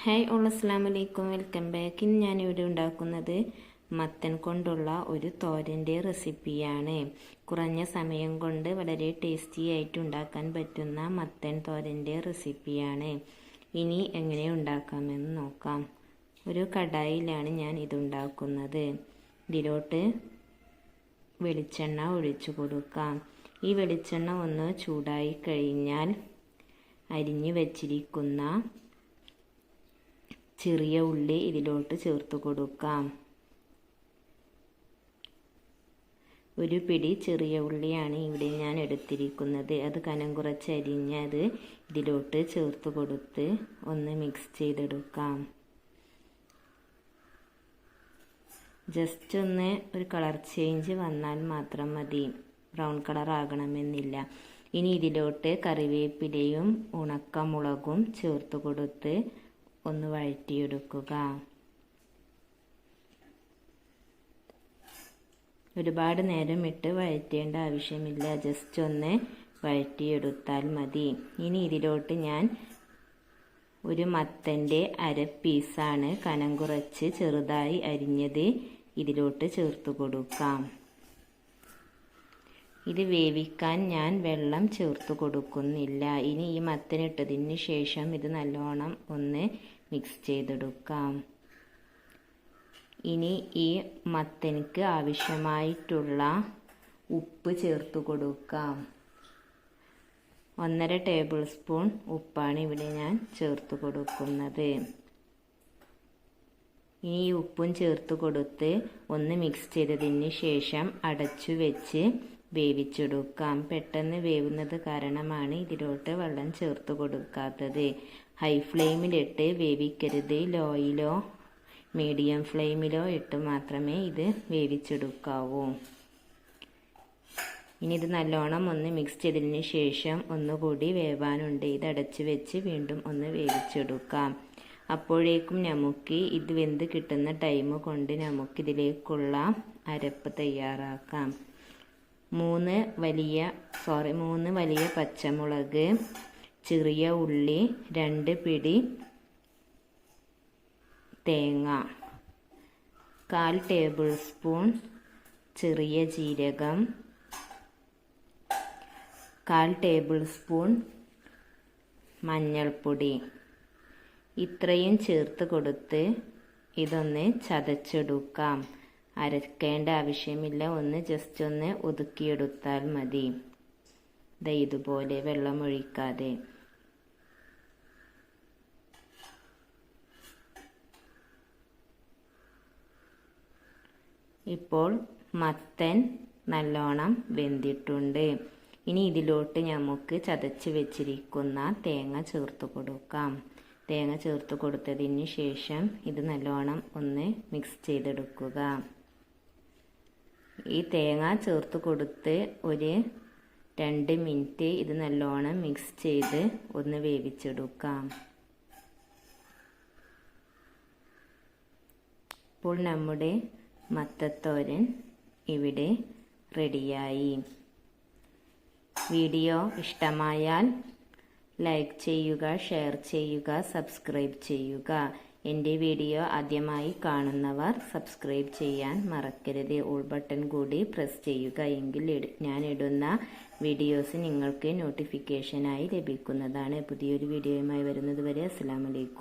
Hi all അസ്സലാമു അലൈക്കും, welcome back. ഇന്ന് ഞാനിവിടെ ഉണ്ടാക്കുന്നത് മത്തൻ കൊണ്ടുള്ള ഒരു തോരൻ്റെ റെസിപ്പിയാണ്. കുറഞ്ഞ സമയം കൊണ്ട് വളരെ ടേസ്റ്റി ആയിട്ട് ഉണ്ടാക്കാൻ പറ്റുന്ന മത്തൻ തോരൻ്റെ റെസിപ്പിയാണ്. ഇനി എങ്ങനെ ഉണ്ടാക്കാമെന്ന് നോക്കാം. ഒരു കടായിലാണ് ഞാൻ ഇതുണ്ടാക്കുന്നത്. ഇതിലോട്ട് വെളിച്ചെണ്ണ ഒഴിച്ചു കൊടുക്കാം. ഈ വെളിച്ചെണ്ണ ഒന്ന് ചൂടായി കഴിഞ്ഞാൽ അരിഞ്ഞു വച്ചിരിക്കുന്ന ചെറിയ ഉള്ളി ഇതിലോട്ട് ചേർത്ത് കൊടുക്കാം. ഒരു പിടി ചെറിയ ഉള്ളിയാണ് ഇവിടെ ഞാൻ എടുത്തിരിക്കുന്നത്. അത് കനം കുറച്ച് അരിഞ്ഞത് ഇതിലോട്ട് ചേർത്ത് കൊടുത്ത് ഒന്ന് മിക്സ് ചെയ്തെടുക്കാം. ജസ്റ്റ് ഒന്ന് ഒരു കളർ ചേഞ്ച് വന്നാൽ മാത്രം മതി, ബ്രൗൺ കളർ ആകണമെന്നില്ല. ഇനി ഇതിലോട്ട് കറിവേപ്പിലയും ഉണക്കമുളകും ചേർത്ത് കൊടുത്ത് ഒന്ന് വഴറ്റിയെടുക്കുക. ഒരുപാട് നേരം ഇട്ട് വഴറ്റേണ്ട ആവശ്യമില്ല, ജസ്റ്റ് ഒന്ന് വഴറ്റിയെടുത്താൽ മതി. ഇനി ഇതിലോട്ട് ഞാൻ ഒരു മത്തൻ്റെ അര പീസാണ് കനം കുറച്ച് ചെറുതായി അരിഞ്ഞത് ഇതിലോട്ട് ചേർത്ത് കൊടുക്കാം. ഇത് വേവിക്കാൻ ഞാൻ വെള്ളം ചേർത്ത് കൊടുക്കുന്നില്ല. ഇനി ഈ മത്തനിട്ടതിന് ശേഷം ഇത് നല്ലോണം ഒന്ന് മിക്സ് ചെയ്തെടുക്കാം. ഇനി ഈ മത്തനിക്ക് ആവശ്യമായിട്ടുള്ള ഉപ്പ് ചേർത്ത് കൊടുക്കാം. 1.5 ടേബിൾ സ്പൂൺ ഉപ്പാണ് ഇവിടെ ഞാൻ ചേർത്ത് കൊടുക്കുന്നത്. ഇനി ഈ ഉപ്പും ചേർത്ത് കൊടുത്ത് ഒന്ന് മിക്സ് ചെയ്തതിന് ശേഷം അടച്ചു വെച്ച് വേവിച്ചെടുക്കാം. പെട്ടെന്ന് വേവുന്നത് കാരണമാണ് ഇതിലോട്ട് വെള്ളം ചേർത്ത് കൊടുക്കാത്തത്. ഹൈ ഫ്ലെയിമിലിട്ട് വേവിക്കരുത്, ലോയിലോ മീഡിയം ഫ്ലെയിമിലോ ഇട്ട് മാത്രമേ ഇത് വേവിച്ചെടുക്കാവൂ. ഇനി ഇത് നല്ലോണം ഒന്ന് മിക്സ് ചെയ്തതിന് ശേഷം ഒന്നുകൂടി വേവാനുണ്ട്. ഇത് അടച്ചു വെച്ച് വീണ്ടും ഒന്ന് വേവിച്ചെടുക്കാം. അപ്പോഴേക്കും നമുക്ക് ഇത് വെന്ത് കിട്ടുന്ന ടൈം കൊണ്ട് നമുക്കിതിലേക്കുള്ള അരപ്പ് തയ്യാറാക്കാം. 3 വലിയ പച്ചമുളക്, ചെറിയ ഉള്ളി, 2 പിടി തേങ്ങ, 1/4 ടേബിൾ സ്പൂൺ ചെറിയ ജീരകം, 1/4 ടേബിൾ സ്പൂൺ മഞ്ഞൾപ്പൊടി, ഇത്രയും ചേർത്ത് കൊടുത്ത് ഇതൊന്ന് ചതച്ചെടുക്കാം. അരക്കേണ്ട ആവശ്യമില്ല, ഒന്ന് ജസ്റ്റ് ഒന്ന് ഒതുക്കിയെടുത്താൽ മതി. ഇതുപോലെ വെള്ളമൊഴിക്കാതെ. ഇപ്പോൾ മത്തൻ നല്ലോണം വെന്തിട്ടുണ്ട്. ഇനി ഇതിലോട്ട് നമുക്ക് ചതച്ച് വെച്ചിരിക്കുന്ന തേങ്ങ ചേർത്ത് കൊടുക്കാം. തേങ്ങ ചേർത്ത് കൊടുത്തതിന് ശേഷം ഇത് നല്ലോണം ഒന്ന് മിക്സ് ചെയ്തെടുക്കുക. ഈ തേങ്ങ ചേർത്ത് കൊടുത്ത് ഒരു 2 മിനിറ്റ് ഇത് നല്ലോണം മിക്സ് ചെയ്ത് ഒന്ന് വേവിച്ചെടുക്കാം. ഇപ്പോൾ നമ്മുടെ മത്തത്തോരൻ ഇവിടെ റെഡിയായി. വീഡിയോ ഇഷ്ടമായാൽ ലൈക്ക് ചെയ്യുക, ഷെയർ ചെയ്യുക, സബ്സ്ക്രൈബ് ചെയ്യുക. എൻ്റെ വീഡിയോ ആദ്യമായി കാണുന്നവർ സബ്സ്ക്രൈബ് ചെയ്യാൻ മറക്കരുത്. ഓൾ ബട്ടൺ കൂടി പ്രസ് ചെയ്യുക, എങ്കിൽ ഞാൻ ഇടുന്ന വീഡിയോസ് നിങ്ങൾക്ക് നോട്ടിഫിക്കേഷനായി ലഭിക്കുന്നതാണ്. പുതിയൊരു വീഡിയോയുമായി വരുന്നത് വരെ അസ്സലാമു അലൈക്കും.